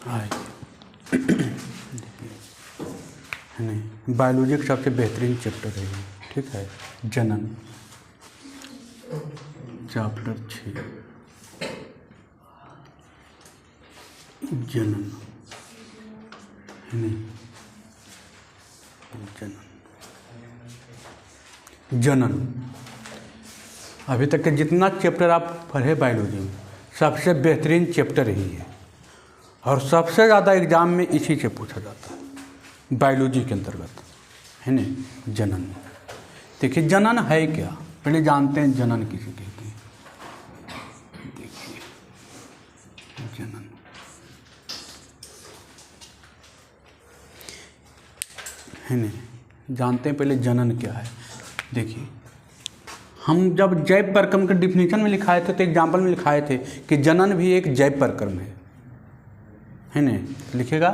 आइए नहीं, बायोलॉजी का सबसे बेहतरीन चैप्टर है ये, ठीक है। जनन, चैप्टर 6 जनन, नहीं जनन। अभी तक के जितना चैप्टर आप पढ़े बायोलॉजी में, सबसे बेहतरीन चैप्टर ही है और सबसे ज़्यादा एग्जाम में इसी से पूछा जाता है बायोलॉजी के अंतर्गत, है ना। जनन, देखिए जनन है क्या, पहले जानते हैं जनन किसे कहते हैं। देखिए जनन, है ना, जानते हैं पहले जनन क्या है। देखिए हम जब जैव प्रक्रम के डिफिनीशन में लिखाए थे तो एग्जाम्पल में लिखाए थे कि जनन भी एक जैव प्रक्रम है ना। लिखेगा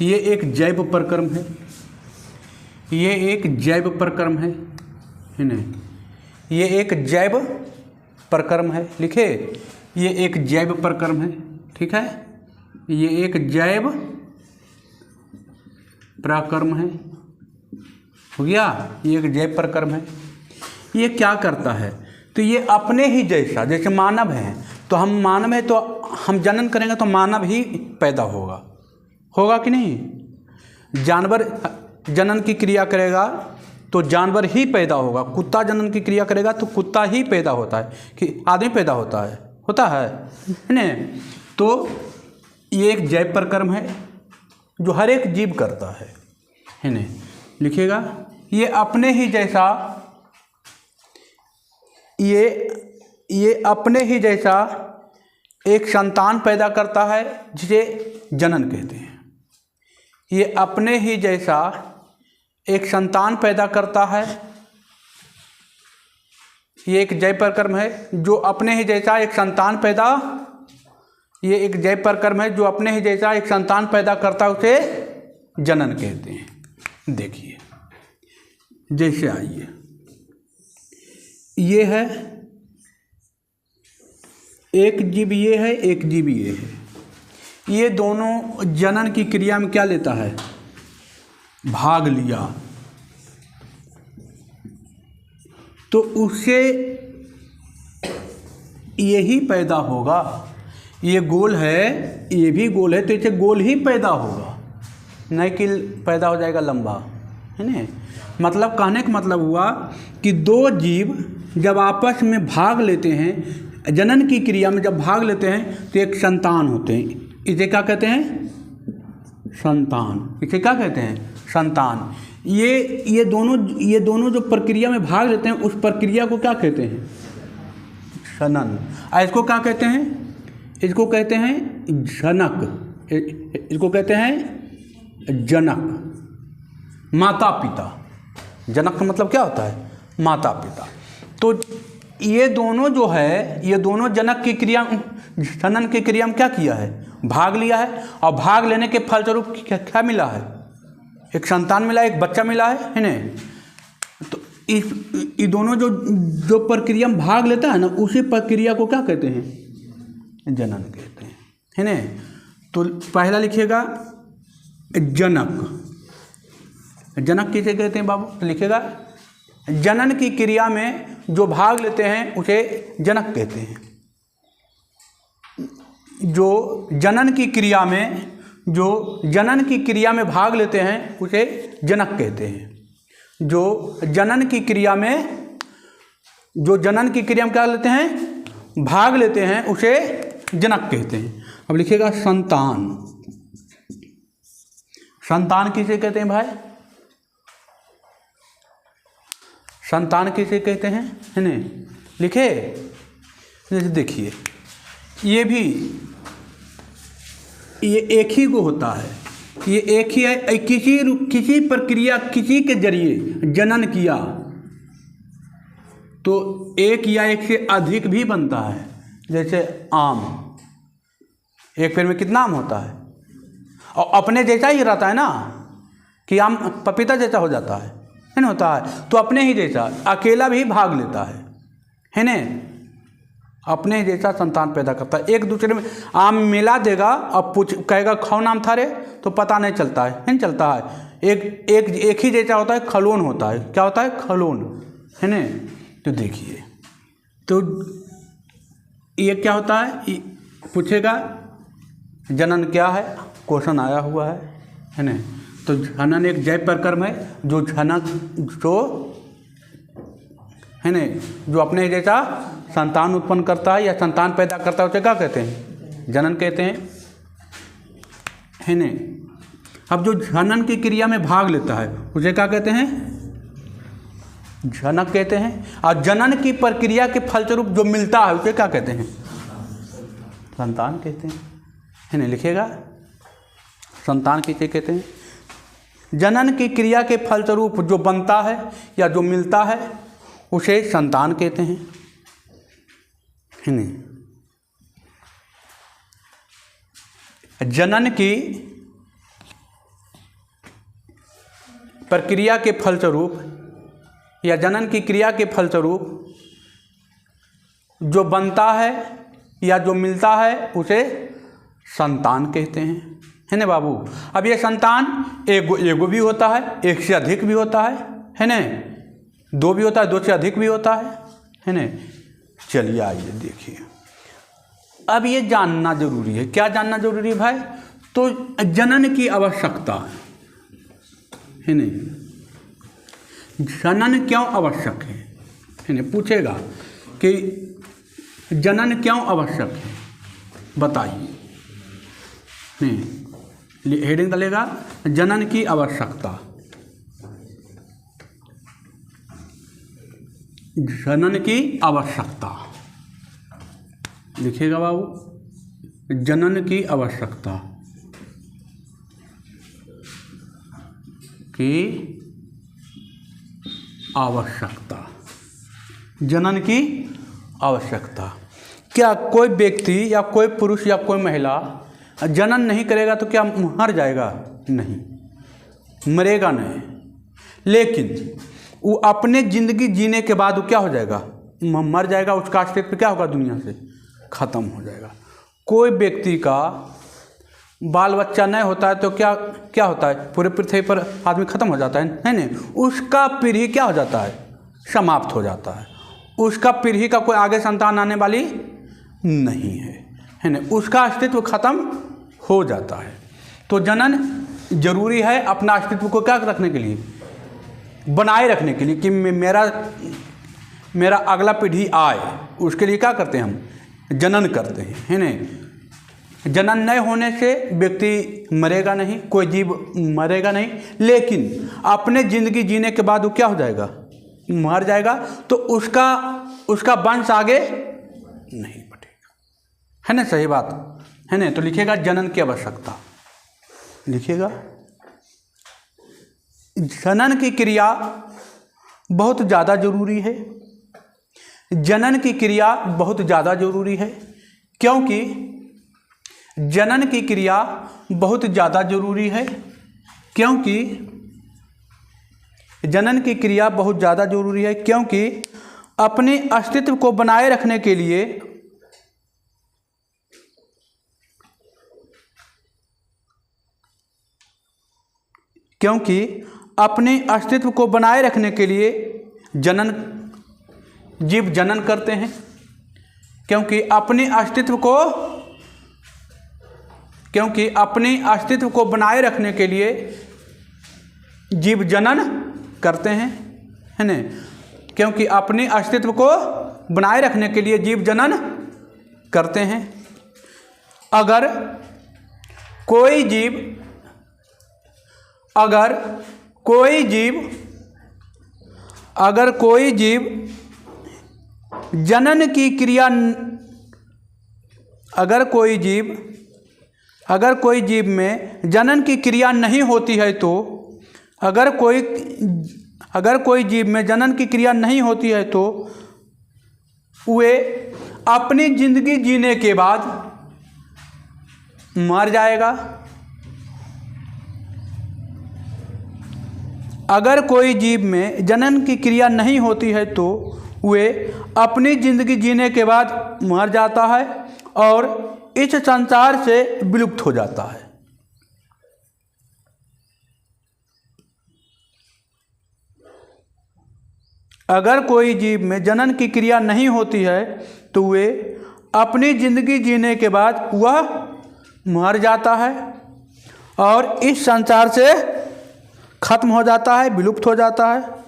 ये एक जैव प्रक्रम है, ये एक जैव प्रक्रम है ना, ये एक जैव प्रक्रम है। लिखे ये एक जैव प्रक्रम है, ठीक है, ये एक जैव प्रक्रम है, हो गया, ये एक जैव प्रक्रम है। ये क्या करता है, तो ये अपने ही जैसा, जैसे मानव हैं तो हम मानव हैं तो हम जनन करेंगे तो मानव ही पैदा होगा, होगा कि नहीं। जानवर जनन की क्रिया करेगा तो जानवर ही पैदा होगा, कुत्ता जनन की क्रिया करेगा तो कुत्ता ही पैदा होता है कि आदमी पैदा होता है ना। तो ये एक जैव प्रक्रम है जो हर एक जीव करता है ना। लिखिएगा ये अपने ही जैसा, ये अपने ही जैसा एक संतान पैदा करता है जिसे जनन कहते हैं। ये अपने ही जैसा एक संतान पैदा करता है, ये एक जैव प्रक्रम है जो अपने ही जैसा एक संतान पैदा, ये एक जैव प्रक्रम है जो अपने ही जैसा एक संतान पैदा करता है, उसे जनन कहते हैं। देखिए जैसे आइए, ये है एक जीव, ये है एक जीव, ये है, ये दोनों जनन की क्रिया में क्या लेता है, भाग लिया, तो उससे यही पैदा होगा। ये गोल है, ये भी गोल है, तो इसे गोल ही पैदा होगा, नहीं कि पैदा हो जाएगा लंबा, है ना। मतलब कहने का मतलब हुआ कि दो जीव जब आपस में भाग लेते हैं, जनन की क्रिया में जब भाग लेते हैं तो एक संतान होते हैं, इसे क्या कहते हैं, संतान। इसे क्या कहते हैं, संतान। ये दोनों जो प्रक्रिया में भाग लेते हैं उस प्रक्रिया को क्या कहते हैं, जनन। इसको क्या कहते हैं, इसको कहते हैं जनक, इसको कहते हैं जनक, माता पिता। जनक का मतलब क्या होता है, माता पिता। तो ये दोनों जो है, ये दोनों जनक की क्रिया, जनन की क्रिया में क्या किया है, भाग लिया है, और भाग लेने के फलस्वरूप क्या मिला है, एक संतान मिला, एक बच्चा मिला है ना। तो ये दोनों जो प्रक्रिया में भाग लेता है ना, उसी प्रक्रिया को क्या कहते हैं, जनन कहते हैं, है ना। तो पहला लिखिएगा जनक। जनक किसे कहते हैं बाबू, तो लिखेगा जनन की क्रिया में जो भाग लेते हैं उसे जनक कहते हैं। जो जनन की क्रिया में, जो जनन की क्रिया में भाग लेते हैं उसे जनक कहते हैं। जो जनन की क्रिया में, जो जनन की क्रिया में क्या लेते हैं, भाग लेते हैं, उसे जनक कहते हैं। अब लिखिएगा संतान। संतान किसे कहते हैं भाई, संतान किसे कहते हैं, है ना। लिखे जैसे देखिए, ये भी ये एक ही को होता है, ये एक ही है, किसी प्रक्रिया, किसी के जरिए जनन किया तो एक या एक से अधिक भी बनता है। जैसे आम, एक पेड़ में कितना आम होता है, और अपने जैसा ही रहता है ना, कि आम पपीता जैसा हो जाता है ना, होता है। तो अपने ही जैसा अकेला भी भाग लेता है ना। अपने जैसा संतान पैदा करता है। एक दूसरे में आम मिला देगा, अब पूछ कहेगा खौ नाम था रे, तो पता नहीं चलता है, नहीं चलता है। एक ही जैसा होता है, खलोन होता है। क्या होता है? खलोन, है ना। तो देखिए, तो ये क्या होता है, पूछेगा जनन क्या है, क्वेश्चन आया हुआ है ना। तो जनन एक जैव प्रक्रम है, जो जनक जो है ना, जो अपने जैसा संतान उत्पन्न करता है या संतान पैदा करता है, उसे क्या कहते हैं? जनन कहते हैं, है ना। अब जो जनन की क्रिया में भाग लेता है उसे क्या कहते हैं? जनक कहते हैं। और जनन की प्रक्रिया के फलस्वरूप जो मिलता है उसे क्या कहते हैं? संतान कहते हैं, है ना। लिखिएगा, संतान किसे कहते हैं? जनन की क्रिया के फलस्वरूप जो बनता है या जो मिलता है उसे संतान कहते हैं, है ना। जनन की प्रक्रिया के फलस्वरूप या जनन की क्रिया के फलस्वरूप जो बनता है या जो मिलता है उसे संतान कहते हैं, है ना बाबू। अब ये संतान एगो भी होता है, एक से अधिक भी होता है ना। दो भी होता है, दो से अधिक भी होता है ना। चलिए आइए देखिए, अब ये जानना जरूरी है। क्या जानना जरूरी है भाई? तो जनन की आवश्यकता है ना। जनन क्यों आवश्यक है ना, पूछेगा कि जनन क्यों आवश्यक है, बताइए। हेडिंग डालेगा, जनन की आवश्यकता। जनन की आवश्यकता लिखिएगा बाबू, जनन की आवश्यकता की आवश्यकता, जनन की आवश्यकता। क्या कोई व्यक्ति या कोई पुरुष या कोई महिला जनन नहीं करेगा तो क्या मर जाएगा? नहीं, मरेगा नहीं, लेकिन वो अपने ज़िंदगी जीने के बाद वो क्या हो जाएगा? मर जाएगा। उसका अस्तित्व क्या होगा? दुनिया से ख़त्म हो जाएगा। कोई व्यक्ति का बाल बच्चा नहीं होता है तो क्या क्या होता है? पूरे पृथ्वी पर आदमी ख़त्म हो जाता है नहीं। उसका पीढ़ी क्या हो जाता है? समाप्त हो जाता है। उसका पीढ़ी का कोई आगे संतान आने वाली नहीं है ना। उसका अस्तित्व खत्म हो जाता है। तो जनन जरूरी है अपना अस्तित्व को क्या रखने के लिए? बनाए रखने के लिए, कि मेरा अगला पीढ़ी आए। उसके लिए क्या करते हैं हम? जनन करते हैं, है ना। जनन नहीं होने से व्यक्ति मरेगा नहीं, कोई जीव मरेगा नहीं, लेकिन अपने ज़िंदगी जीने के बाद वो क्या हो जाएगा? मर जाएगा। तो उसका वंश आगे नहीं बढ़ेगा, है ना। सही बात है ना। तो लिखिएगा जनन की आवश्यकता, लिखिएगा जनन की क्रिया बहुत ज़्यादा जरूरी है। जनन की क्रिया बहुत ज़्यादा जरूरी है, क्योंकि जनन की क्रिया बहुत ज़्यादा जरूरी है, क्योंकि जनन की क्रिया बहुत ज़्यादा जरूरी है, क्योंकि अपने अस्तित्व को बनाए रखने के लिए अपने अस्तित्व को बनाए रखने के लिए जीव जनन करते हैं। क्योंकि अपने अस्तित्व को बनाए रखने के लिए जीव जनन करते हैं, है ना। क्योंकि अपने अस्तित्व को बनाए रखने के लिए जीव जनन करते हैं। अगर कोई जीव जनन की क्रिया, अगर कोई जीव में जनन की क्रिया नहीं होती है तो, अगर कोई जीव में जनन की क्रिया नहीं होती है तो वे अपनी जिंदगी जीने के बाद मर जाएगा। अगर कोई जीव में जनन की क्रिया नहीं होती है तो वे अपनी जिंदगी जीने के बाद मर जाता है और इस संसार से विलुप्त हो जाता है। अगर कोई जीव में जनन की क्रिया नहीं होती है तो वे अपनी जिंदगी जीने के बाद वह मर जाता है और इस संसार से खत्म हो जाता है, विलुप्त हो जाता है।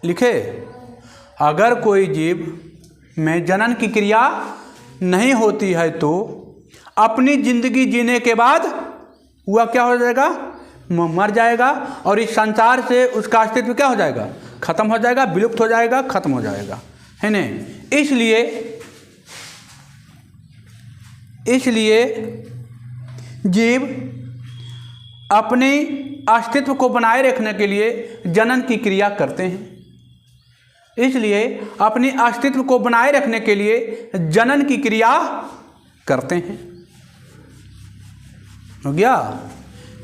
लिखे, अगर कोई जीव में जनन की क्रिया नहीं होती है तो अपनी जिंदगी जीने के बाद वह क्या हो जाएगा, मर जाएगा और इस संसार से उसका अस्तित्व क्या हो जाएगा, खत्म हो जाएगा, विलुप्त हो जाएगा, खत्म हो जाएगा, है न। इसलिए जीव अपने अस्तित्व को बनाए रखने के लिए जनन की क्रिया करते हैं। इसलिए अपने अस्तित्व को बनाए रखने के लिए जनन की क्रिया करते हैं। हो गया।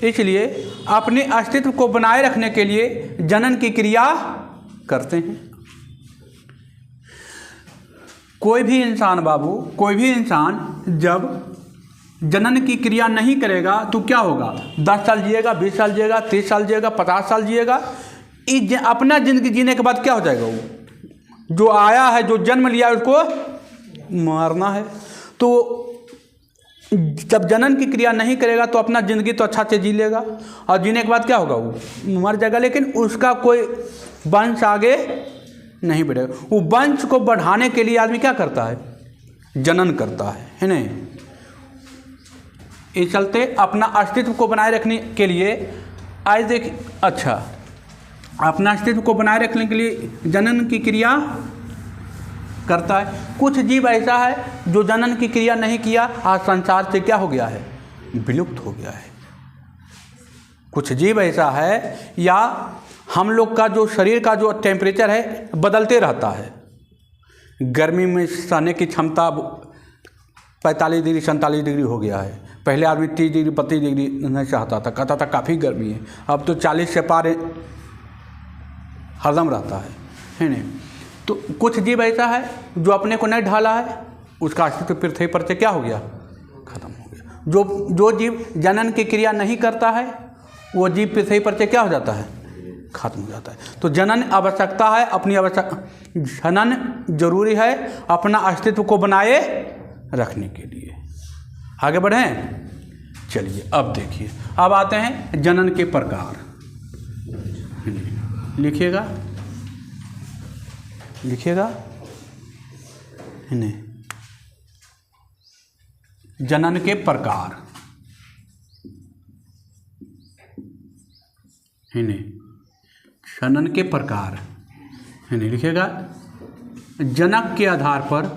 इसलिए अपने अस्तित्व को बनाए रखने के लिए जनन की क्रिया करते हैं। कोई भी इंसान बाबू, कोई भी इंसान जब जनन की क्रिया नहीं करेगा तो क्या होगा, 10 साल जिएगा, 20 साल जिएगा, 30 साल जिएगा, 50 साल जिएगा। अपना जिंदगी जीने के बाद क्या हो जाएगा, वो जो आया है, जो जन्म लिया है, उसको मारना है। तो जब जनन की क्रिया नहीं करेगा तो अपना ज़िंदगी तो अच्छा से जी लेगा और जीने के बाद क्या होगा, वो मर जाएगा, लेकिन उसका कोई वंश आगे नहीं बढ़ेगा। वो वंश को बढ़ाने के लिए आदमी क्या करता है, जनन करता है नहीं। इस चलते अपना अस्तित्व को बनाए रखने के लिए आज देख, अच्छा, अपना अस्तित्व को बनाए रखने के लिए जनन की क्रिया करता है। कुछ जीव ऐसा है जो जनन की क्रिया नहीं किया, आज संसार से क्या हो गया है, विलुप्त हो गया है। कुछ जीव ऐसा है, या हम लोग का जो शरीर का जो टेम्परेचर है बदलते रहता है। गर्मी में सहने की क्षमता 45 डिग्री 47 डिग्री हो गया है। पहले आदमी 30 डिग्री 32 डिग्री नहीं चाहता था, कहता था काफ़ी गर्मी है। अब तो 40 से पार हरदम रहता है नहीं। तो कुछ जीव ऐसा है जो अपने को नहीं ढाला है, उसका अस्तित्व पृथ्वी पर से क्या हो गया, खत्म हो गया। जो जीव जनन की क्रिया नहीं करता है वो जीव पृथ्वी पर से क्या हो जाता है, खत्म हो जाता है। तो जनन आवश्यकता है, अपनी जनन जरूरी है अपना अस्तित्व को बनाए रखने के लिए। आगे बढ़ें, चलिए अब देखिए, अब आते हैं जनन के प्रकार। लिखिएगा नहीं, जनन के प्रकार है नहीं, जनन के प्रकार है नहीं, लिखिएगा जनक के आधार पर,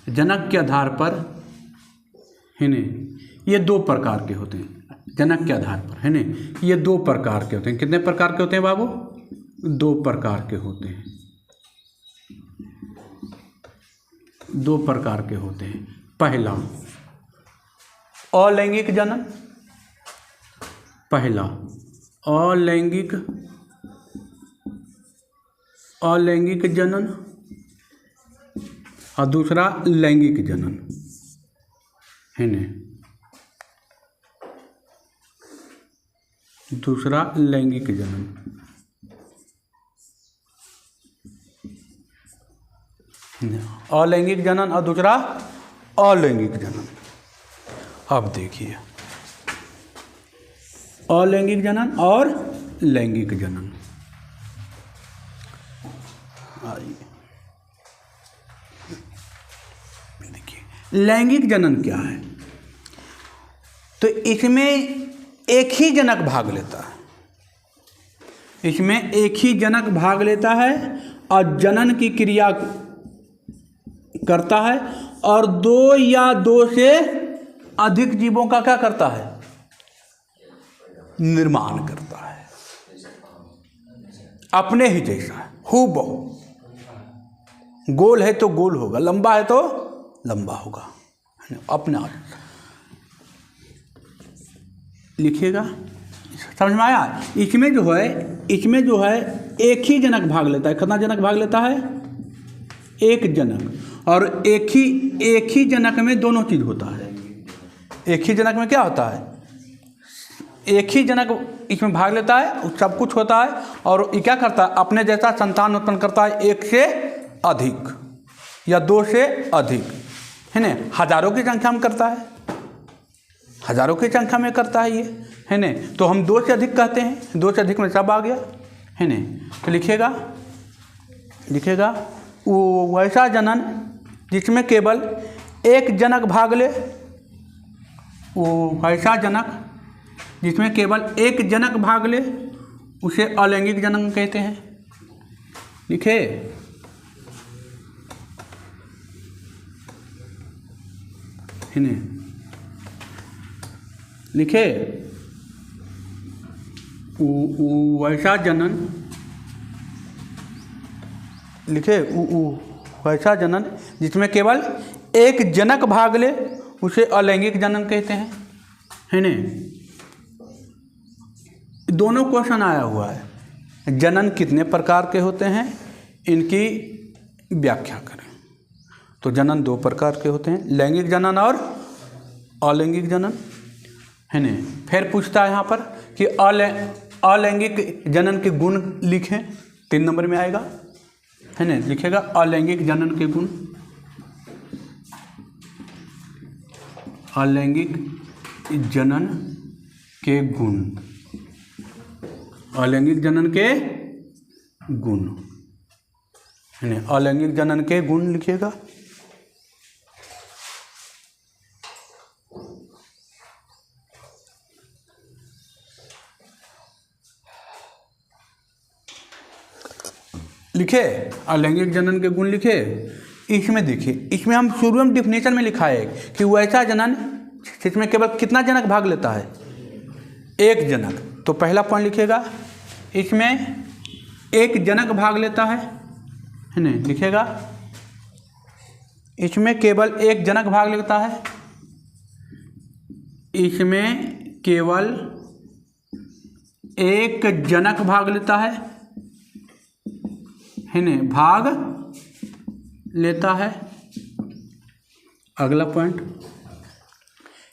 जनक के आधार पर है नहीं, ये 2 प्रकार के होते हैं। जनक के आधार पर है नहीं, ये 2 प्रकार के होते हैं। कितने प्रकार के होते हैं बाबू, 2 प्रकार के होते हैं, 2 प्रकार के होते हैं। पहला अलैंगिक जनन, पहला अलैंगिक जनन और दूसरा लैंगिक जनन है नहीं, दूसरा लैंगिक जनन। अलैंगिक जनन और दूसरा अलैंगिक जनन। अब देखिए अलैंगिक जनन और लैंगिक जनन। आइए देखिए लैंगिक जनन क्या है। तो इसमें एक ही जनक भाग लेता है, इसमें एक ही जनक भाग लेता है और जनन की क्रिया करता है और 2 या 2 से अधिक जीवों का क्या करता है, निर्माण करता है। अपने ही जैसा हूबहू, गोल है तो गोल होगा, लंबा है तो लंबा होगा, अपने आप। लिखिएगा, समझ में आया। इसमें जो है एक ही जनक भाग लेता है। कितना जनक भाग लेता है? एक जनक। और एक ही जनक में दोनों चीज़ होता है। एक ही जनक में क्या होता है? एक ही जनक इसमें भाग लेता है, सब कुछ होता है, और ये क्या करता है? अपने जैसा संतान उत्पन्न करता है, एक से अधिक या दो से अधिक, है ना। हजारों की संख्या में करता है, हजारों की संख्या में करता है ये, है ना। तो हम दो से अधिक कहते हैं, दो से अधिक में सब आ गया, है ना। तो लिखेगा वो वैसा जनन जिसमें केवल एक जनक भाग ले, वो वैसा जनक जिसमें केवल एक जनक भाग ले उसे अलैंगिक जनन कहते हैं। लिखे, है ना। लिखे, वैसा जनन, लिखे वैसा जनन जिसमें केवल एक जनक भाग ले उसे अलैंगिक जनन कहते हैं, है ना। दोनों क्वेश्चन आया हुआ है। जनन कितने प्रकार के होते हैं, इनकी व्याख्या करें। तो जनन दो प्रकार के होते हैं, लैंगिक जनन और अलैंगिक जनन, है ना। फिर पूछता है यहाँ पर कि अलैंगिक जनन के गुण लिखें, 3 नंबर में आएगा, है ना। लिखेगा अलैंगिक जनन के गुण, अलैंगिक जनन के गुण, अलैंगिक जनन के गुण, है ना। अलैंगिक जनन के गुण लिखिएगा। लिखे, अलैंगिक जनन के गुण लिखे। इसमें देखिए, इसमें हम शुरू में डिफिनेशन में लिखा है कि वैसा जनन जिसमें केवल कितना जनक भाग लेता है? एक जनक। तो पहला पॉइंट लिखेगा, इसमें एक जनक भाग लेता है ना। लिखेगा, इसमें केवल एक जनक भाग लेता है, इसमें केवल एक जनक भाग लेता है ना, भाग लेता है। अगला पॉइंट,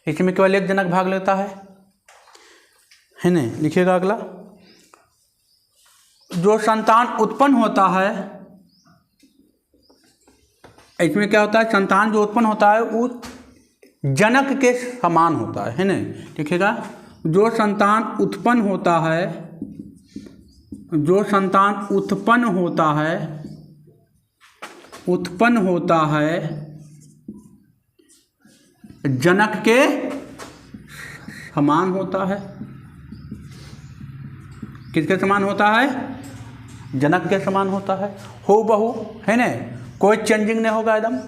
इसमें केवल एक जनक भाग लेता है ना। लिखिएगा अगला, जो संतान उत्पन्न होता है, इसमें क्या होता है? संतान जो उत्पन्न होता है वो जनक के समान होता है ना। लिखिएगा, जो संतान उत्पन्न होता है, जो संतान उत्पन्न होता है जनक के समान होता है। किसके समान होता है? जनक के समान होता है, हो बहू, है ना। कोई चेंजिंग नहीं होगा एकदम।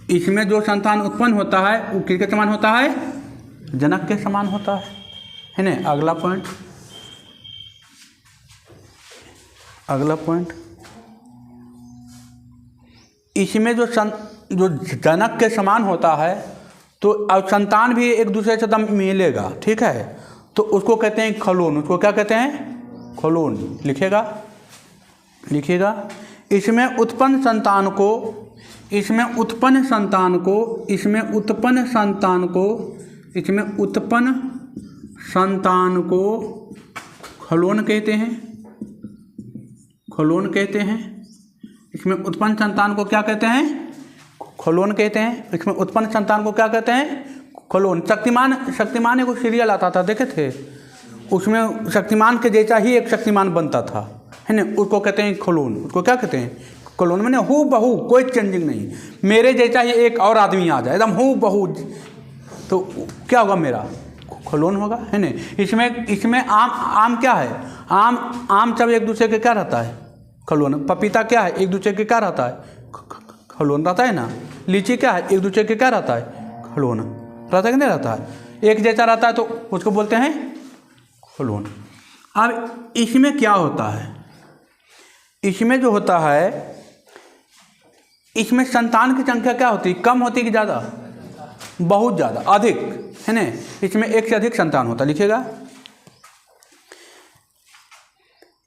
इसमें जो संतान उत्पन्न होता है वो किसके समान होता है? जनक के समान होता है ना। अगला पॉइंट, इसमें जो जनक के समान होता है तो अब संतान भी एक दूसरे से दम मिलेगा, ठीक है। तो उसको कहते हैं खलोन। उसको क्या कहते हैं? खलोन। लिखिएगा, इसमें उत्पन्न संतान को खलोन कहते हैं। इसमें उत्पन्न संतान को क्या कहते हैं? खलोन कहते हैं। इसमें उत्पन्न संतान को क्या कहते हैं? खलोन। शक्तिमान एक सीरियल आता था, देखे थे? उसमें शक्तिमान के जैसा ही एक शक्तिमान बनता था, है ना। उसको कहते हैं खलोन। उसको क्या कहते हैं? खलोन। मैंने हू बहू, कोई चेंजिंग नहीं, मेरे जैसा ही एक और आदमी आ जाए एकदम हू बहू, तो क्या होगा? मेरा खलोन होगा, है ना। इसमें आम क्या है? आम सब एक दूसरे के क्या रहता है? खलोन। पपीता क्या है? एक दूसरे के क्या रहता है? खलोन रहता है ना। लीची क्या है? एक दूसरे के क्या रहता है? खलोन रहता है कि नहीं रहता है? एक जैसा रहता है तो उसको बोलते हैं खलोन। अब इसमें क्या होता है? इसमें जो होता है, इसमें संतान की संख्या क्या होती है? कम होती है कि ज़्यादा? बहुत ज़्यादा, अधिक, है ना, इसमें एक से अधिक संतान होता, लिखिएगा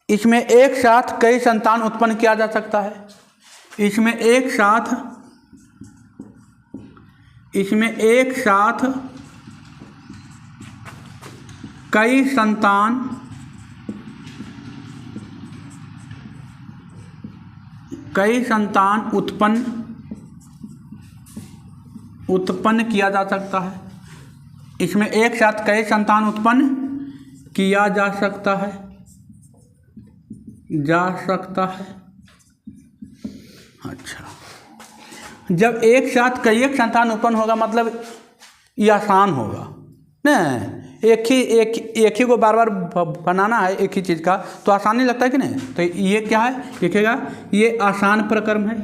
इसमें एक साथ कई संतान उत्पन्न किया जा सकता है। इसमें एक साथ कई संतान उत्पन्न किया जा सकता है। इसमें एक साथ कई संतान उत्पन्न किया जा सकता है। अच्छा, जब एक साथ कई एक संतान उत्पन्न होगा मतलब ये आसान होगा ना, एक ही को बार बार बनाना है एक ही चीज़ का, तो आसान नहीं लगता है कि नहीं। तो ये क्या है, लिखिएगा ये आसान प्रक्रम है,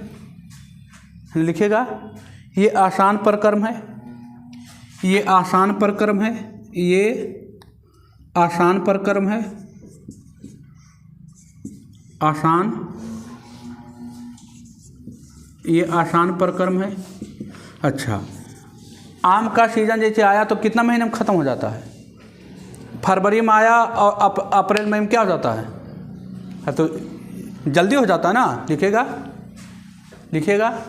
लिखिएगा ये आसान प्रक्रम है, ये आसान प्रक्रम है, ये आसान प्रक्रम है, ये आसान प्रक्रम है। अच्छा, आम का सीजन जैसे आया तो कितना महीने में ख़त्म हो जाता है, फरवरी में आया और अप्रैल मई में क्या हो जाता है, तो जल्दी हो जाता है ना, लिखिएगा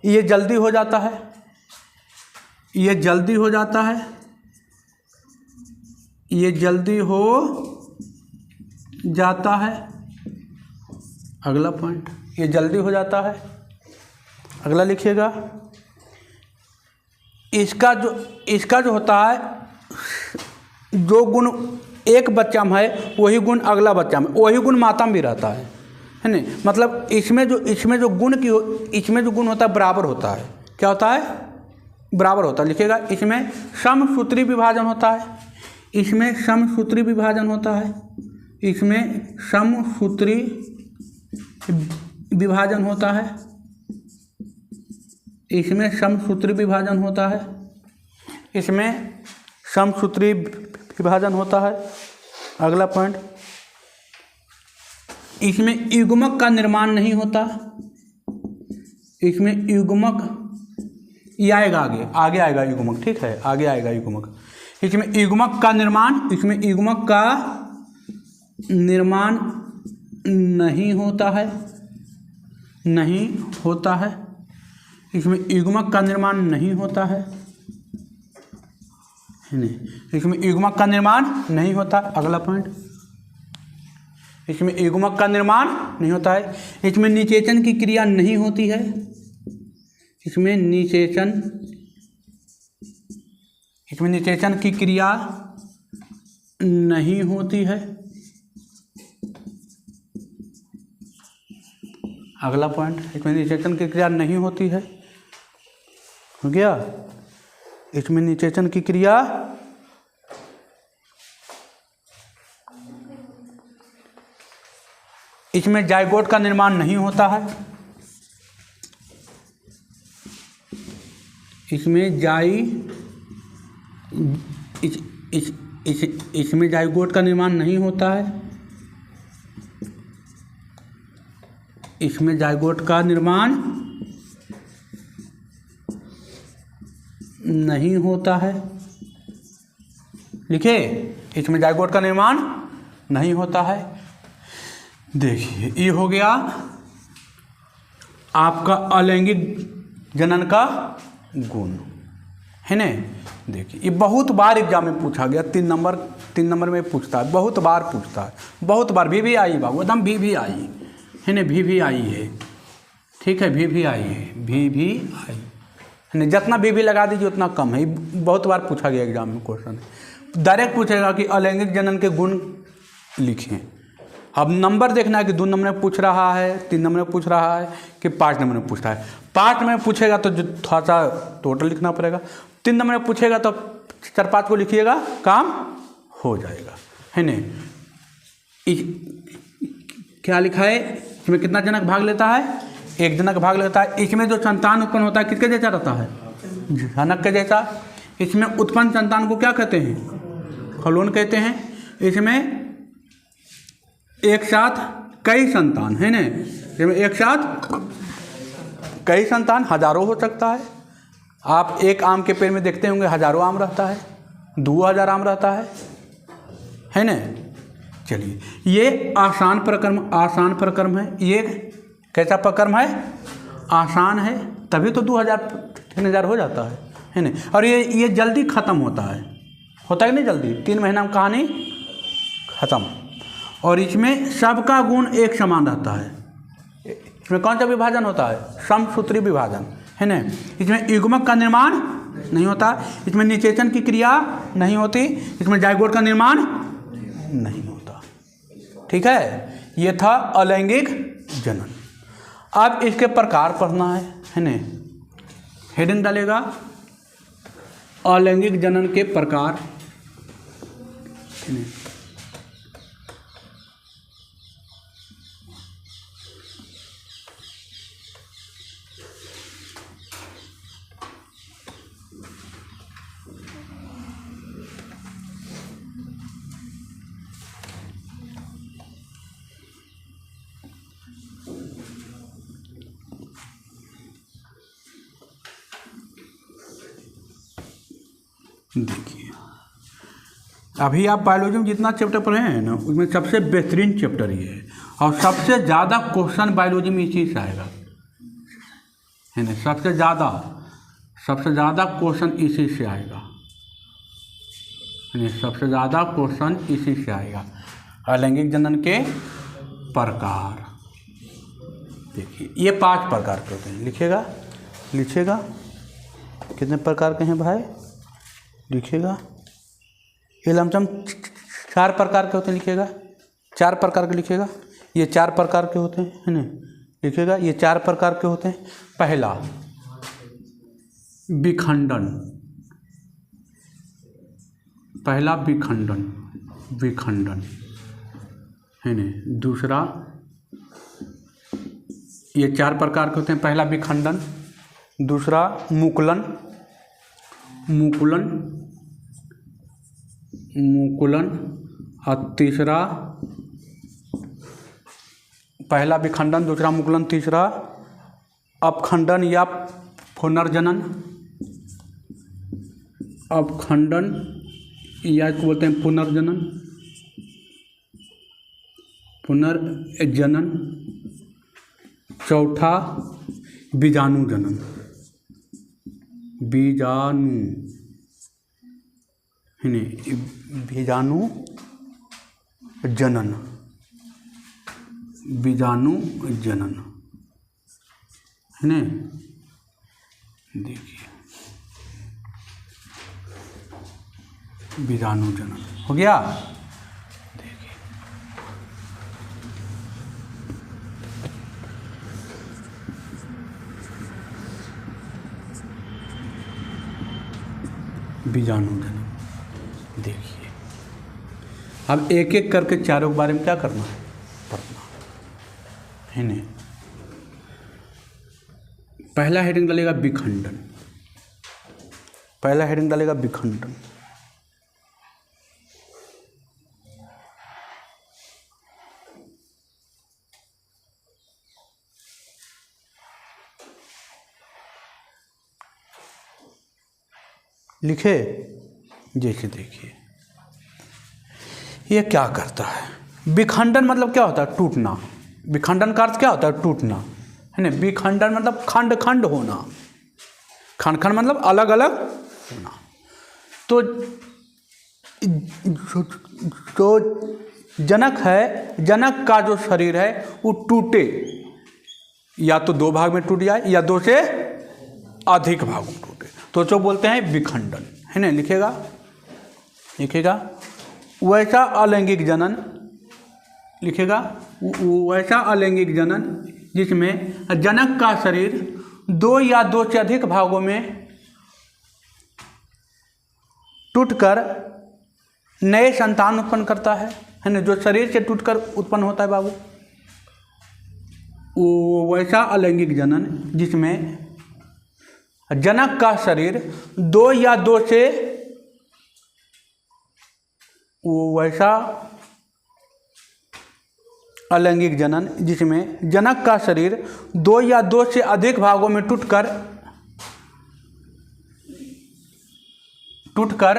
ये जल्दी हो जाता है, ये जल्दी हो जाता है, ये जल्दी हो जाता है। अगला पॉइंट, ये जल्दी हो जाता है। अगला लिखिएगा इसका जो होता है, जो गुण एक बच्चा में है वही गुण अगला बच्चा में, वही गुण माता में भी रहता है नहीं, मतलब इसमें जो गुण होता है बराबर होता है। क्या होता है, बराबर होता है, लिखिएगा इसमें समसूत्री विभाजन होता है, इसमें समसूत्री विभाजन होता है, इसमें समसूत्री विभाजन होता है, इसमें समसूत्री विभाजन होता है, इसमें समसूत्री विभाजन होता है। अगला पॉइंट, इसमें युग्मक का निर्माण नहीं होता, इसमें युग्मक, ये आएगा आगे आएगा युग्मक, ठीक है, आगे आएगा युग्मक। इसमें युग्मक का निर्माण नहीं होता है, इसमें युग्मक का निर्माण नहीं होता है, इसमें युग्मक का निर्माण नहीं होता। अगला पॉइंट, इसमें युग्मक का निर्माण नहीं होता है, इसमें निषेचन की क्रिया नहीं होती है, इसमें निषेचन की क्रिया नहीं होती है। अगला पॉइंट, इसमें निषेचन की क्रिया नहीं होती है, हो गया। इसमें निषेचन की क्रिया इसमें जाइगोट का निर्माण नहीं होता है, इसमें जाइगोट का निर्माण नहीं होता है, इसमें जाइगोट का निर्माण नहीं होता है, लिखे, इसमें जाइगोट का निर्माण नहीं होता है। देखिए ये हो गया आपका अलैंगिक जनन का गुण, है ना। देखिए ये बहुत बार एग्जाम में पूछा गया, 3 नंबर में पूछता है, बहुत बार पूछता है, बहुत बार भी आई बाबू, एकदम भी आई है ना, भी आई है, ठीक है, भी आई है, भी आई है ना, जितना भी लगा दीजिए उतना कम है। बहुत बार पूछा गया एग्जाम में क्वेश्चन, डायरेक्ट पूछेगा कि अलैंगिक जनन के गुण लिखें। अब नंबर देखना है कि 2 नंबर में पूछ रहा है, 3 नंबर में पूछ रहा है कि 5 नंबर में पूछ रहा है। 5 में पूछेगा तो जो थोड़ा सा टोटल लिखना पड़ेगा, 3 नंबर में पूछेगा तो 4-5 को लिखिएगा, काम हो जाएगा, है ना। क्या लिखा है, इसमें कितना जनक भाग लेता है, 1 जनक भाग लेता है। इसमें जो संतान उत्पन्न होता है किसके जैसा रहता है, जनक के जैसा। इसमें उत्पन्न संतान को क्या कहते हैं, फलोन कहते हैं। इसमें एक साथ कई संतान, है ना, इसमें एक साथ कई संतान, हजारों हो सकता है, आप एक आम के पेड़ में देखते होंगे हजारों आम रहता है, 2000 आम रहता है ना। चलिए, ये आसान प्रक्रम है। ये कैसा प्रक्रम है? आसान है, तभी तो 2000 3000 हो जाता है ना। और ये जल्दी ख़त्म होता है कि नहीं जल्दी, 3 महीना में कहानी ख़त्म। और इसमें सबका गुण एक समान रहता है। इसमें कौन सा विभाजन होता है? समसूत्री विभाजन, है ना। इसमें युग्मक का निर्माण नहीं होता, इसमें निषेचन की क्रिया नहीं होती, इसमें जाइगोट का निर्माण नहीं होता। ठीक है, ये था अलैंगिक जनन। अब इसके प्रकार पढ़ना है ना। हेडिंग डालेगा अलैंगिक जनन के प्रकार, है ना। देखिए, अभी आप बायोलॉजी में जितना चैप्टर पढ़े हैं ना, उसमें सबसे बेहतरीन चैप्टर ये है। और सबसे ज़्यादा क्वेश्चन बायोलॉजी में इसी से आएगा, है ना। सबसे ज़्यादा क्वेश्चन इसी से आएगा, है ना। सबसे ज़्यादा क्वेश्चन इसी से आएगा। अलैंगिक जनन के प्रकार देखिए, ये 5 प्रकार के होते हैं। लिखिएगा कितने प्रकार के हैं भाई? लिखिएगा। ये लमसम 4 प्रकार के होते हैं। लिखिएगा 4 प्रकार के, लिखिएगा। ये 4 प्रकार के होते हैं, है ना। लिखिएगा, ये 4 प्रकार के होते हैं। पहला विखंडन, विखंडन, है ना। दूसरा, ये 4 प्रकार के होते हैं। पहला विखंडन, दूसरा मुकुलन, और तीसरा, पहला विखंडन, दूसरा मुकुलन, तीसरा अपखंडन या पुनर्जनन। अपखंडन या इसको बोलते हैं पुनर्जनन। चौथा बीजाणु जनन, है ना। बीजाणु जनन, है ना। देखिए, बीजाणु जनन हो गया। देखिए, बीजाणु जनन। देखिए, अब एक एक करके चारों के बारे में क्या करना है? पढ़ना है ना। पहला हेडिंग डालेगा विखंडन। लिखे, जैसे देखिए, ये क्या करता है? विखंडन मतलब क्या होता है? टूटना। विखंडन का अर्थ क्या होता है? टूटना, है ना। विखंडन मतलब खंड खंड होना, खंड खंड मतलब अलग अलग होना। तो जनक है, जनक का जो शरीर है वो टूटे, या तो 2 भाग में टूट जाए या 2 से अधिक भागों में टूटे, तो जो बोलते हैं विखंडन, है ना। लिखेगा वैसा अलैंगिक जनन, लिखेगा वैसा अलैंगिक जनन जिसमें जनक का शरीर 2 या 2 से अधिक भागों में टूटकर नए संतान उत्पन्न करता है ना। जो शरीर से टूटकर उत्पन्न होता है बाबू, वो वैसा अलैंगिक जनन जिसमें जनक का शरीर 2 या 2 से, वैसा अलैंगिक जनन जिसमें जनक का शरीर 2 या 2 से अधिक भागों में टूटकर टूटकर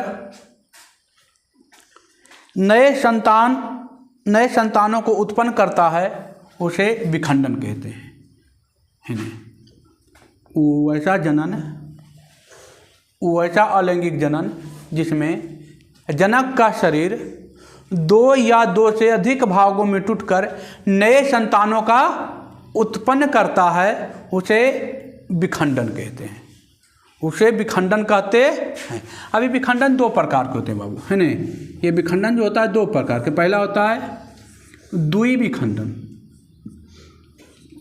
नए संतानों को उत्पन्न करता है उसे विखंडन कहते हैं, है ना। वैसा जनन, वैसा अलैंगिक जनन जिसमें जनक का शरीर दो या दो से अधिक भागों में टूटकर नए संतानों का उत्पन्न करता है उसे विखंडन कहते हैं, उसे विखंडन कहते हैं। अभी विखंडन दो प्रकार के होते हैं बाबू, है ना। ये विखंडन जो होता है दो प्रकार के, पहला होता है द्वि विखंडन,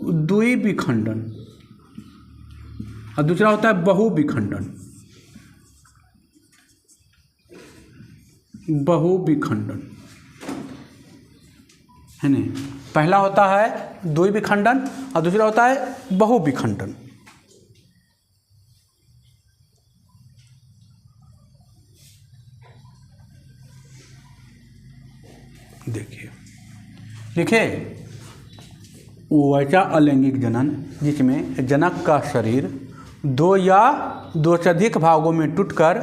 द्वि विखंडन, और दूसरा होता है बहु विखंडन, बहु विखंडन, है ना। पहला होता है द्वि विखंडन और दूसरा होता है बहु विखंडन। देखिए, लिखे वैसा अलैंगिक जनन जिसमें जनक का शरीर दो या दो से अधिक भागों में टूटकर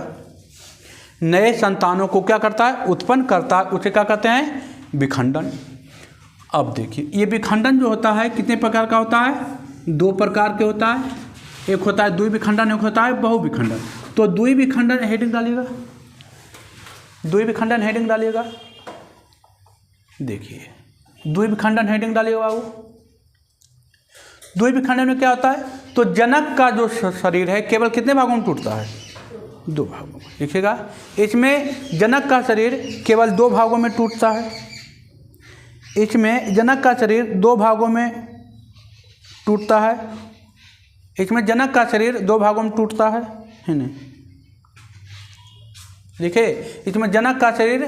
नए संतानों को क्या करता है, उत्पन्न करता है, उसे क्या कहते हैं, विखंडन। अब देखिए, ये विखंडन जो होता है कितने प्रकार का होता है, दो प्रकार के होता है। एक होता है द्वि विखंडन, एक होता है बहु विखंडन। तो द्वि विखंडन हेडिंग डालिएगा, द्वि विखंडन हेडिंग डालिएगा। देखिए, द्वि विखंडन हेडिंग डालिएगा बाबू। द्वि विखंडन में क्या होता है, तो जनक का जो शरीर है केवल कितने भागों में टूटता है, दो भागों में। देखिएगा, इसमें जनक का शरीर केवल दो भागों में टूटता है, इसमें जनक का शरीर दो भागों में टूटता है, इसमें जनक का शरीर दो भागों में टूटता है ना। देखिए, इसमें जनक का शरीर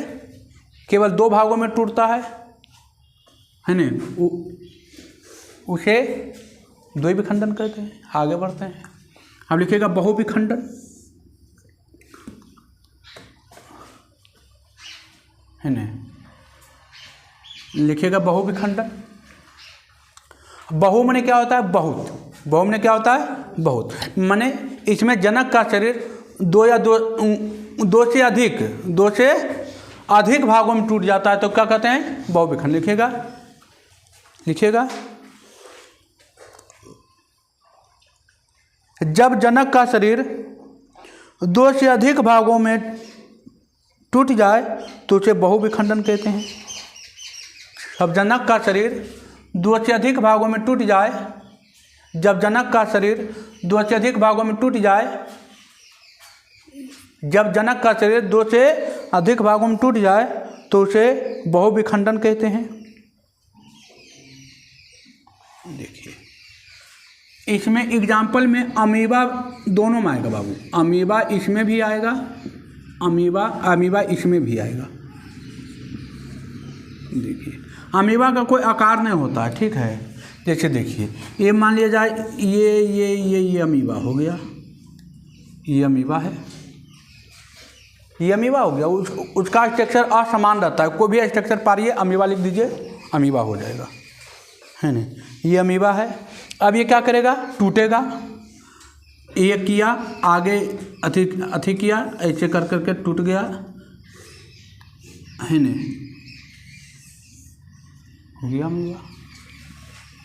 केवल दो भागों में टूटता है ना, उसे द्वि विखंडन कहते हैं। आगे बढ़ते हैं, अब लिखिएगा बहु विखंडन, है ना। लिखिएगा बहु विखंडन। बहु माने क्या होता है, बहुत। बहु माने क्या होता है, बहुत। माने इसमें जनक का शरीर दो से अधिक भागों में टूट जाता है तो क्या कहते हैं, बहु विखंडन। लिखिएगा, जब जनक का शरीर दो से अधिक भागों में टूट जाए तो उसे बहु विखंडन कहते हैं। जब जनक का शरीर दो से अधिक भागों में टूट जाए, जब जनक का शरीर दो से अधिक भागों में टूट जाए, जब जनक का शरीर दो से अधिक भागों में टूट जाए तो उसे बहु विखंडन कहते हैं। देखिए, इसमें एग्जाम्पल में अमीबा दोनों में आएगा बाबू, अमीबा इसमें भी आएगा, अमीबा इसमें भी आएगा। देखिए, अमीबा का कोई आकार नहीं होता है, ठीक है। जैसे देखिए, ये मान लिया जाए ये अमीबा हो गया, ये अमीबा है, ये अमीबा हो गया। उसका स्ट्रक्चर असमान रहता है, कोई भी स्ट्रक्चर पारिए अमीबा लिख दीजिए, अमीबा हो जाएगा, है ना। ये अमीबा है। अब ये क्या करेगा, टूटेगा। ये किया, आगे अथी किया, ऐसे कर करके टूट गया, है ना, हो गया अमीबा।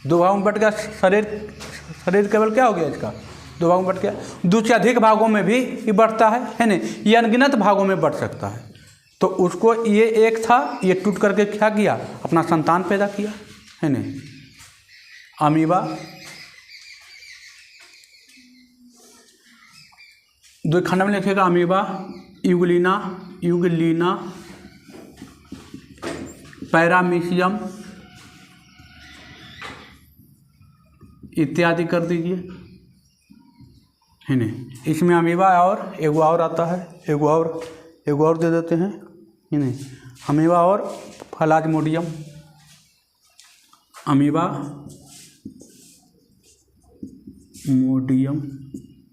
दो भागों में बट गया शरीर केवल क्या हो गया, इसका दो भागों में बट गया। दो से अधिक भागों में भी ये बढ़ता है ना, ये अनगिनत भागों में बढ़ सकता है। तो उसको ये एक था, ये टूट करके क्या किया, अपना संतान पैदा किया, है ना, अमीबा। दो खंड में लिखेगा अमीबा, यूग्लिना, पैरामीशियम इत्यादि कर दीजिए, है ना। इसमें अमीबा और एगो और आता है, एगो और दे देते हैं, है ना। अमीबा और प्लाज्मोडियम, अमीबा मोडियम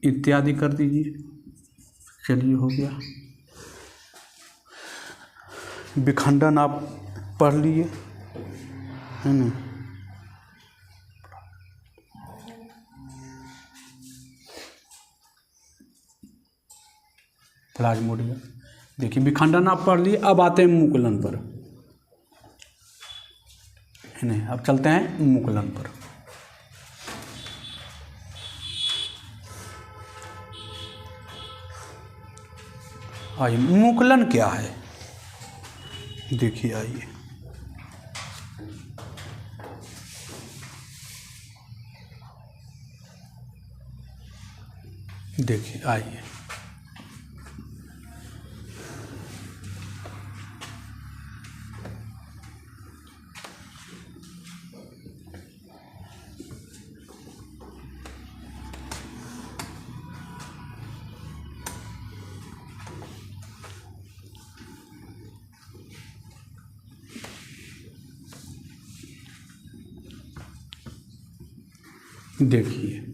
इत्यादि कर दीजिए। चलिए, हो गया विखंडन, आप पढ़ लिए, है ना। प्लाज्मोडियम। देखिए विखंडन आप पढ़ लिए, अब आते हैं मुकुलन पर, है नहीं। अब चलते हैं मुकुलन पर। आइए मुकुलन क्या है, देखिए आइए। देखिए आइए, देखिए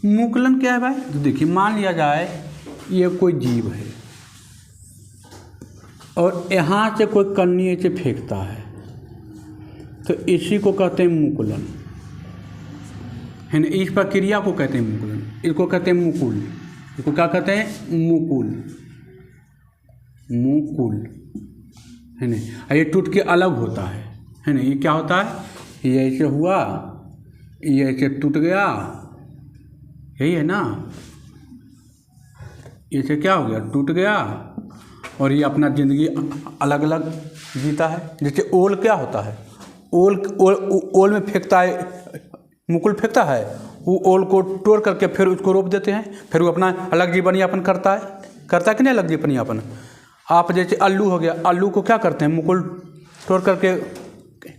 मुकुलन क्या है भाई। तो देखिए मान लिया जाए ये कोई जीव है और यहाँ से कोई कन्नी से फेंकता है, तो इसी को कहते हैं मुकुलन, है ना। इस प्रक्रिया को कहते हैं मुकुलन, इसको कहते हैं मुकुल। इसको क्या कहते हैं, मुकुल, मुकुल, है ना। ये टूट के अलग होता है ना। ये क्या होता है, ये ऐसे हुआ, ये ऐसे टूट गया, यही है ना। ऐसे क्या हो गया, टूट गया, और ये अपना ज़िंदगी अलग अलग जीता है। जैसे ओल क्या होता है, ओल ओल ओल में फेंकता है, मुकुल फेंकता है, वो ओल को तोड़ करके फिर उसको रोप देते हैं, फिर वो अपना अलग जीवन यापन करता है कि नहीं, अलग जीवन यापन। आप जैसे आलू हो गया, आलू को क्या करते हैं, मुकुल तोड़ करके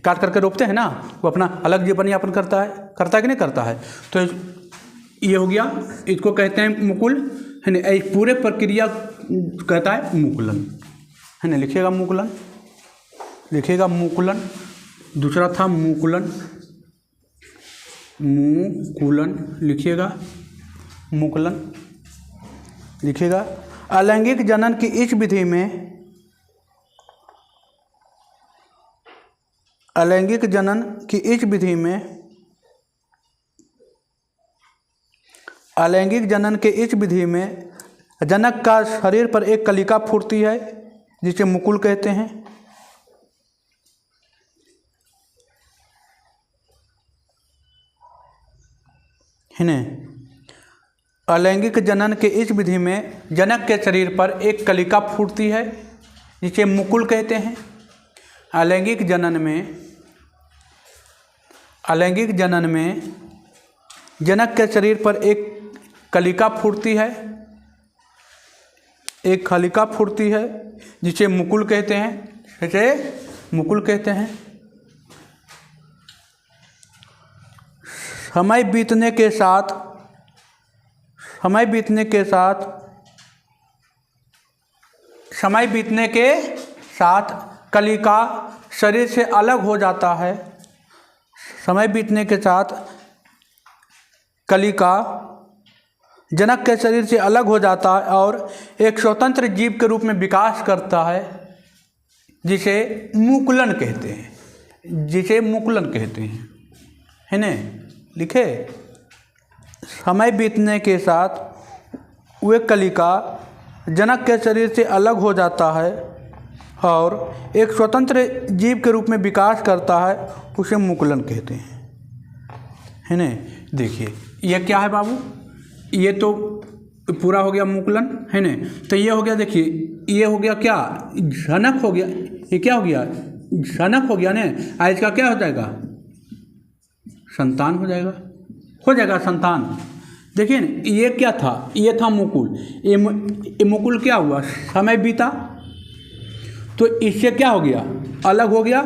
काट करके रोपते हैं ना, वो अपना अलग जीवन यापन करता है कि नहीं करता है। तो ये हो गया, इसको कहते हैं मुकुल, है ना। एक पूरे प्रक्रिया कहता है मुकुलन, है ना। लिखिएगा मुकुलन, लिखिएगा मुकुलन। दूसरा था मुकुलन, मुकुलन लिखिएगा, मुकुलन लिखिएगा। अलैंगिक जनन की इस विधि में, अलैंगिक जनन की इस विधि में, अलैंगिक जनन के इस विधि में जनक का शरीर पर एक कलिका फूटती है जिसे मुकुल कहते हैं, है ना। अलैंगिक जनन के इस विधि में जनक के शरीर पर एक कलिका फूटती है जिसे मुकुल कहते हैं। अलैंगिक जनन में, अलैंगिक जनन में जनक के शरीर पर एक कलिका फूटती है, एक कलिका फूटती है जिसे मुकुल कहते हैं, जिसे मुकुल कहते हैं। समय बीतने के साथ, समय बीतने के साथ, समय बीतने के साथ कलिका शरीर से अलग हो जाता है। समय बीतने के साथ कलिका जनक के शरीर से अलग हो जाता है और एक स्वतंत्र जीव के रूप में विकास करता है जिसे मुकुलन कहते हैं, जिसे मुकुलन कहते हैं, है ना। लिखे, समय बीतने के साथ वह कलिका जनक के शरीर से अलग हो जाता है और एक स्वतंत्र जीव के रूप में विकास करता है, उसे मुकुलन कहते हैं, है ना। देखिए ये क्या है बाबू, ये तो पूरा हो गया मुकुलन, है ना। तो ये हो गया, देखिए ये हो गया क्या, जनक हो गया। ये क्या हो गया, जनक हो गया ना। आज का क्या हो जाएगा, संतान हो जाएगा, हो जाएगा संतान। देखिए ना, ये क्या था, ये था मुकुल। ये मुकुल क्या हुआ, समय बीता तो इससे क्या हो गया, अलग हो गया।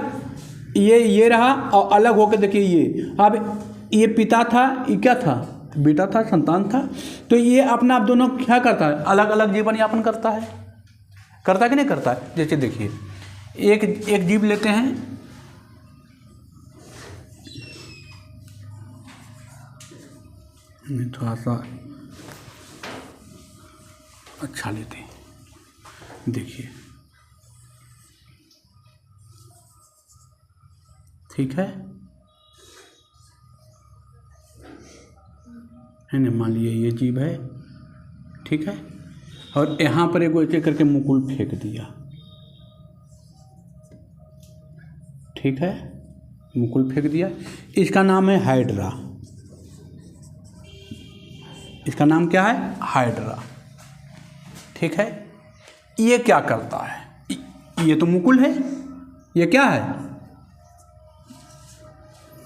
ये रहा और अलग होकर देखिए ये, अब ये पिता था, ये क्या था, बेटा था, संतान था। तो ये अपना आप दोनों क्या करता है, अलग अलग जीवन यापन करता है कि नहीं करता है। जैसे देखिए एक जीव लेते हैं, थोड़ा सा अच्छा लेते हैं। देखिए ठीक है ना। मान लीजिए ये जीव है, ठीक है। और यहाँ पर एक ऐसे करके मुकुल फेंक दिया, ठीक है, मुकुल फेंक दिया। इसका नाम है हाइड्रा। इसका नाम क्या है? हाइड्रा, ठीक है। ये क्या करता है? ये तो मुकुल है, ये क्या है?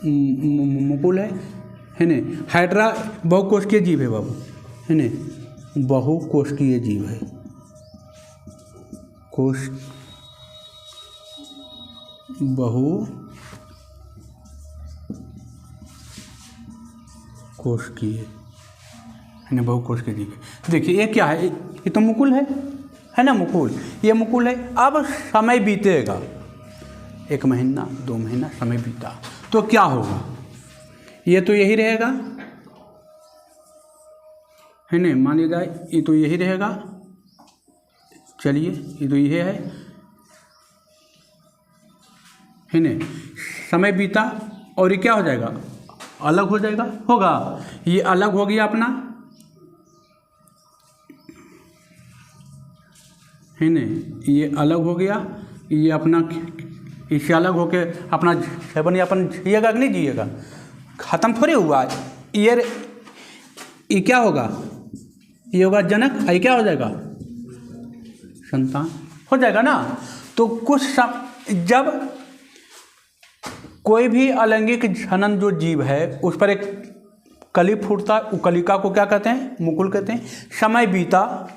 मुकुल है नहीं। हाइड्रा बहुकोशिकीय जीव है बाबू, है नहीं, बहुकोशिकीय जीव है। बहुकोशिकीय है ना, बहुकोशिकीय जीव है। देखिए ये क्या है? ये तो मुकुल है ना, मुकुल, ये मुकुल है। अब समय बीतेगा, 1 महीना 2 महीना समय बीता तो क्या होगा? ये तो यही रहेगा, है नहीं, मान लीजिए ये तो यही रहेगा। चलिए ये तो ये है नहीं, समय बीता और ये क्या हो जाएगा? अलग हो जाएगा, होगा। ये अलग हो गया अपना, है नहीं, ये अलग हो गया, ये अपना इससे अलग होके अपना जीवन यापन जिएगा कि नहीं जिएगा? खत्म थोड़ी हुआ। ये क्या होगा? ये होगा जनक, ये क्या हो जाएगा? संतान हो जाएगा ना। तो कुछ जब कोई भी अलैंगिक जनन जो जीव है उस पर एक कली फूटता है, कलिका को क्या कहते हैं? मुकुल कहते हैं। समय बीता,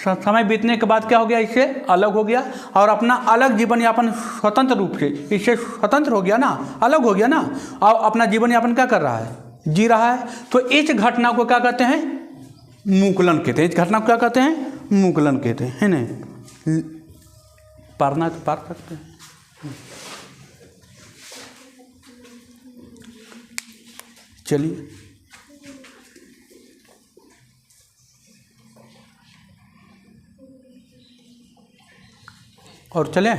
समय बीतने के बाद क्या हो गया? इससे अलग हो गया और अपना अलग जीवन यापन स्वतंत्र रूप से, इससे स्वतंत्र हो गया ना, अलग हो गया ना, और अपना जीवन यापन क्या कर रहा है? जी रहा है। तो इस घटना को क्या कहते हैं? मुकुलन कहते हैं। इस घटना को क्या कहते हैं? मुकुलन कहते हैं, है नहीं। पढ़ना तो पढ़ सकते हैं। चलिए और चलें,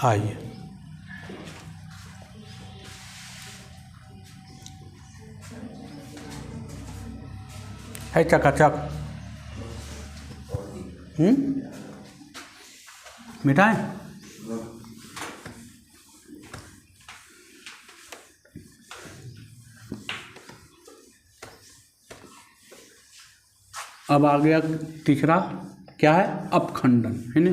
आइए। है चकाचक, मिठाई अब आ गया तीसरा, क्या है? अपखंडन, है ना।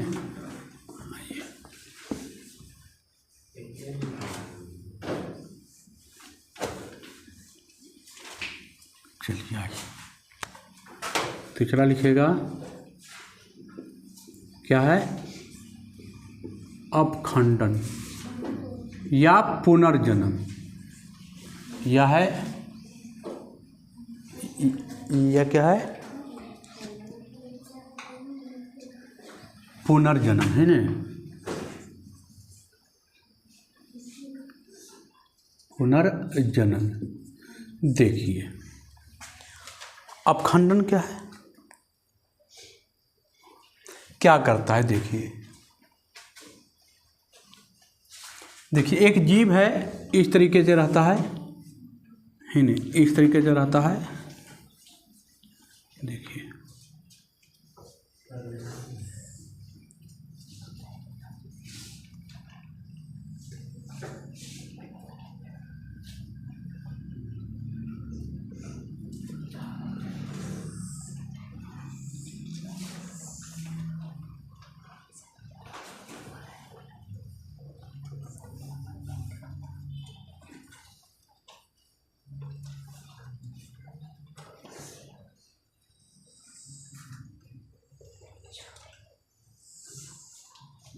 चलिए आइए, तीसरा लिखेगा क्या है? अपखंडन या पुनर्जन्म। यह है, यह क्या है? पुनर्जन्म, है ना। पुनर्जन्म। देखिए अपखंडन क्या है, क्या करता है? देखिए एक जीव है, इस तरीके से रहता है नहीं, इस तरीके से रहता है। देखिए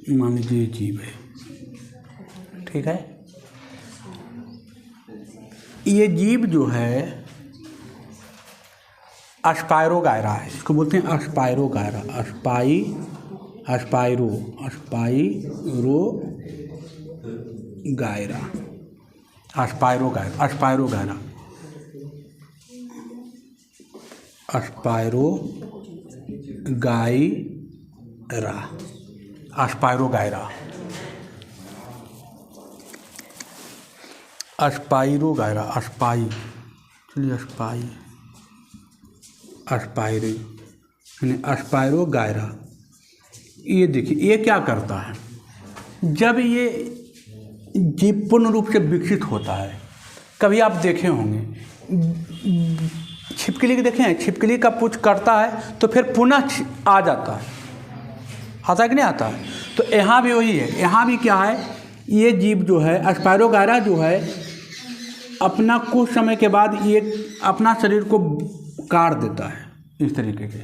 मान लीजिए जीव है, ठीक है। ये जीव जो है अस्पायरोगायरा है, इसको बोलते हैं अस्पायरोगायरा। अस्पायरोगायरा। अस्पाइरोगायरा, चलिए अस्पाइरोगायरा। ये देखिए ये क्या करता है, जब ये जीव पूर्ण रूप से विकसित होता है, कभी आप देखे होंगे छिपकली के, देखें छिपकली का पूंछ कटता है तो फिर पुनः आ जाता है, आता है कि नहीं आता है। तो यहाँ भी वही है, यहाँ भी क्या है, ये जीव जो है अस्पाइरोगायरा जो है अपना कुछ समय के बाद ये अपना शरीर को काट देता है, इस तरीके के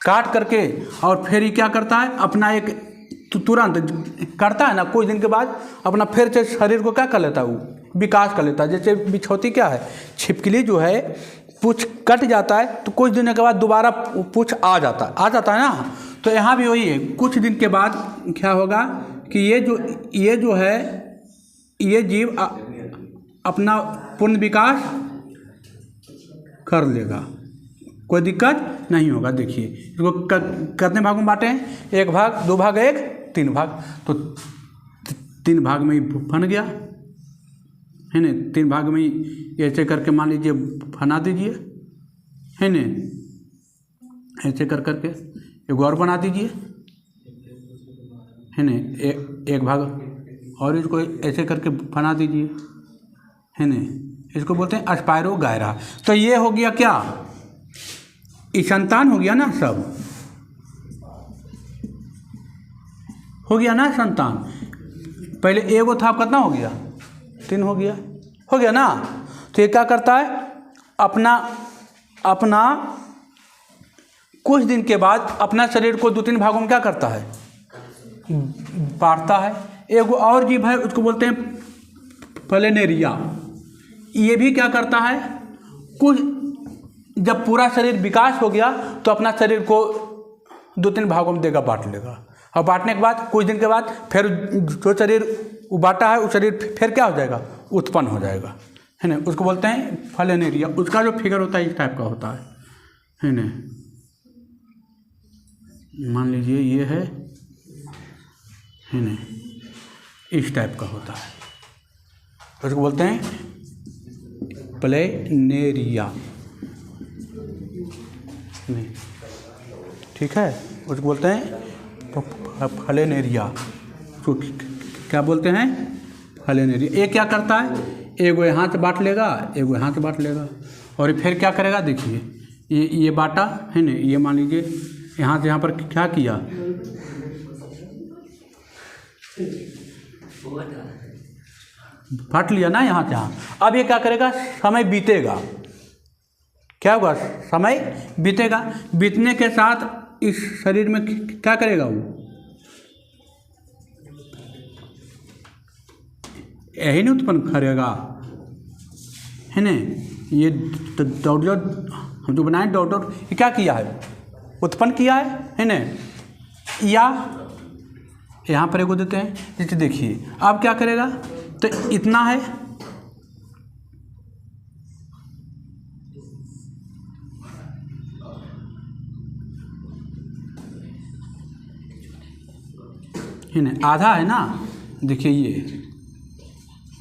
काट करके, और फिर ये क्या करता है अपना एक तुरंत करता है ना, कुछ दिन के बाद अपना फिर से शरीर को क्या कर लेता है, वो विकास कर लेता है। जैसे बिछौती क्या है, छिपकली जो है पूंछ कट जाता है तो कुछ दिनों के बाद दोबारा पूंछ आ जाता है ना। तो यहाँ भी वही है, कुछ दिन के बाद क्या होगा कि ये जो है ये जीव अपना पूर्ण विकास कर लेगा, कोई दिक्कत नहीं होगा। देखिए इसको कितने भागों में बांटे हैं, 1 भाग 2 भाग 1 3 भाग, तो 3 भाग में ही बन गया है ना। 3 भाग में ही ऐसे करके मान लीजिए बना दीजिए है ना, ऐसे कर करके एक और बना दीजिए है ना, एक भाग और इसको ऐसे करके बना दीजिए है ना। इसको बोलते हैं अस्पाइरोगायरा। तो ये हो गया क्या, ये संतान हो गया ना, सब हो गया ना संतान। पहले एगो था, कितना हो गया 3 हो गया ना। तो ये क्या करता है, अपना कुछ दिन के बाद अपना शरीर को 2-3 भागों में क्या करता है, बांटता है। एक और जीव है उसको बोलते हैं प्लेनेरिया। ये भी क्या करता है, कुछ जब पूरा शरीर विकास हो गया तो अपना शरीर को 2-3 भागों में देगा, बांट लेगा, और बांटने के बाद कुछ दिन के बाद फिर जो शरीर वो बांटा है, वो शरीर फिर क्या हो जाएगा, उत्पन्न हो जाएगा है ना। उसको बोलते हैं प्लेनेरिया। उसका जो फिगर होता है इस टाइप का होता है ना। मान लीजिए ये है ना, इस टाइप का होता है, उसको बोलते हैं प्लेनेरिया। ठीक है, उसको बोलते हैं प्लेनेरिया। तो क्या बोलते हैं, प्लेनेरिया। ये क्या करता है, एगो यहाँ से बांट लेगा, एगो यहाँ से बांट लेगा, और फिर क्या करेगा, देखिए ये बांटा है ना, ये मान लीजिए यहाँ से यहाँ पर क्या किया, बांट लिया ना यहाँ से यहाँ। अब ये क्या करेगा, समय बीतेगा, क्या होगा, समय बीतेगा, बीतने के साथ इस शरीर में क्या करेगा, वो यही नहीं उत्पन्न करेगा है ना। ये डॉट हम जो बनाए डॉट ये क्या किया है, उत्पन्न किया है ना। या यहाँ पर एगो देते हैं, जैसे देखिए अब क्या करेगा, तो इतना है ना, आधा है ना। देखिए ये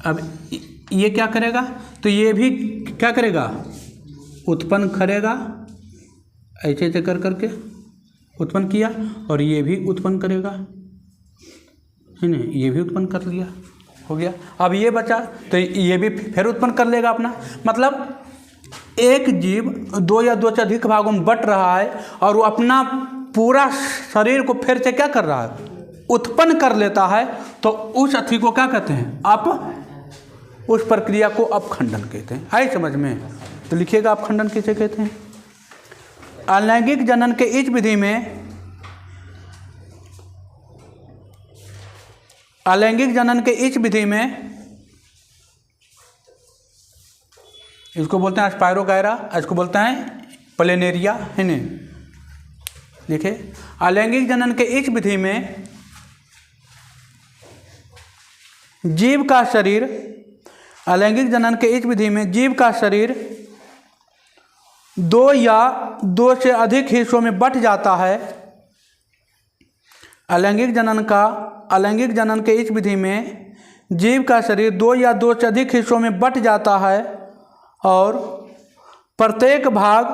अब ये क्या करेगा, तो ये भी क्या करेगा, उत्पन्न करेगा, ऐसे ऐसे कर करके उत्पन्न किया, और ये भी उत्पन्न करेगा है ना, ये भी उत्पन्न कर लिया, हो गया। अब ये बचा तो ये भी फिर उत्पन्न कर लेगा अपना। मतलब एक जीव 2 या 2 से अधिक भागों में बट रहा है, और वो अपना पूरा शरीर को फिर से क्या कर रहा है, उत्पन्न कर लेता है। तो उस अथी को क्या कहते हैं, उस प्रक्रिया को अपखंडन कहते हैं। आए समझ में, तो लिखिएगा अपखंडन किसे कहते हैं। अलैंगिक जनन के इस विधि में, अलैंगिक जनन के इस विधि में इसको बोलते हैं अस्पाइरोगायरा, इसको बोलते हैं प्लेनेरिया है ना। देखिए अलैंगिक जनन के इस विधि में जीव का शरीर, अलैंगिक जनन के इस विधि में जीव का शरीर 2 या 2 से अधिक हिस्सों में बंट जाता है। अलैंगिक जनन के इस विधि में जीव का शरीर दो या दो से अधिक हिस्सों में बंट जाता है और प्रत्येक भाग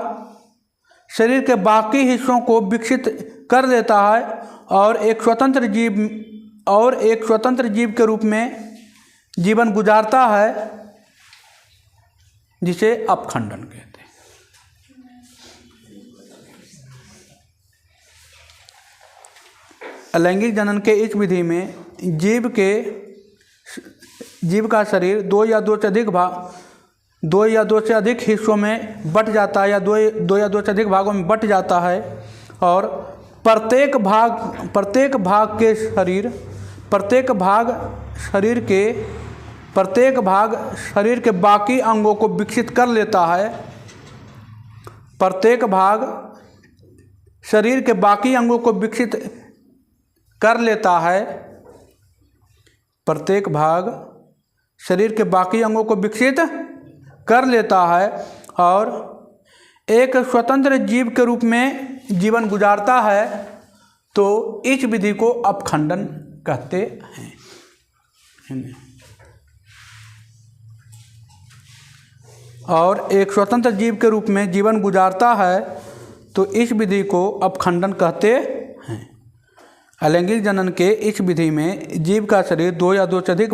शरीर के बाकी हिस्सों को विकसित कर लेता है और एक स्वतंत्र जीव के रूप में जीवन गुजारता है, जिसे अपखंडन कहते हैं। अलैंगिक जनन के इस विधि में जीव का शरीर दो या दो से अधिक हिस्सों में बंट जाता है या दो या दो से अधिक भागों में बंट जाता है और प्रत्येक भाग शरीर के बाकी अंगों को विकसित कर लेता है। प्रत्येक भाग शरीर के बाकी अंगों को विकसित कर लेता है। प्रत्येक भाग शरीर के बाकी अंगों को विकसित कर लेता है और एक स्वतंत्र जीव के रूप में जीवन गुजारता है, तो इस विधि को अपखंडन कहते हैं। और एक स्वतंत्र जीव के रूप में जीवन गुजारता है, तो इस विधि को अपखंडन कहते हैं। अलैंगिक जनन के इस विधि में जीव का शरीर दो या दो से अधिक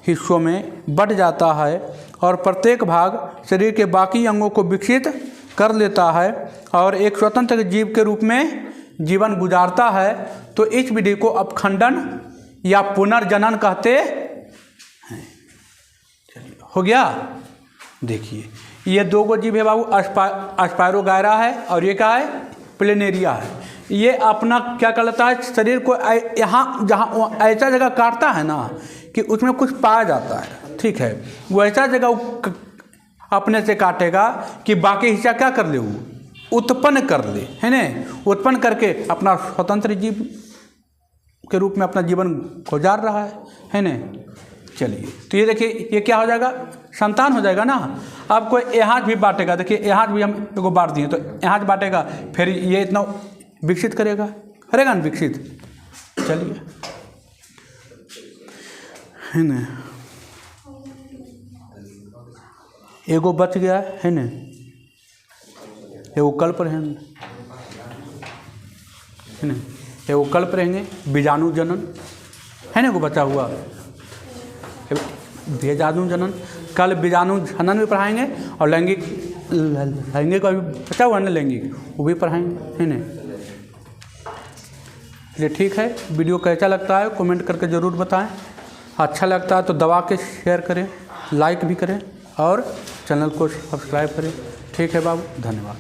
हिस्सों में बंट जाता है और प्रत्येक भाग शरीर के बाकी अंगों को विकसित कर लेता है और एक स्वतंत्र जीव के रूप में जीवन गुजारता है, तो इस विधि को अपखंडन या पुनर्जनन कहते हैं। चलिए, हो गया। देखिए, ये दो गो जीव है बाबू, स्पायरोगायरा है और ये क्या है, प्लेनेरिया है। ये अपना क्या कर लेता है, शरीर को यहाँ जहाँ ऐसा जगह काटता है ना कि उसमें कुछ पाया जाता है, ठीक है, वो ऐसा जगह अपने से काटेगा कि बाकी हिस्सा क्या कर ले, वो उत्पन्न कर ले, है ना। उत्पन्न करके अपना स्वतंत्र जीव के रूप में अपना जीवन गुजार रहा है ना। चलिए, तो ये देखिए, ये क्या हो जाएगा, संतान हो जाएगा ना। आपको यहाँ भी बांटेगा, देखिए यहाँ भी हम एगो बांट दिए, तो यहाँ बांटेगा, फिर ये इतना विकसित करेगा ना, विकसित। चलिए, है ना, एगो बच गया है ना, एगो कल्प रहेंगे, है ना, एगो कल्प रहेंगे, बीजाणु जनन है ना, एगो बचा हुआ बीजाणु जनन। कल बीजाणु जनन भी पढ़ाएंगे और लैंगिक का भी बचा हुआ ना, लैंगिक, वो भी पढ़ाएंगे, है ना। चलिए, ठीक है। वीडियो कैसा लगता है कमेंट करके ज़रूर बताएं। अच्छा लगता है तो दबा के शेयर करें, लाइक भी करें और चैनल को सब्सक्राइब करें। ठीक है बाबू, धन्यवाद।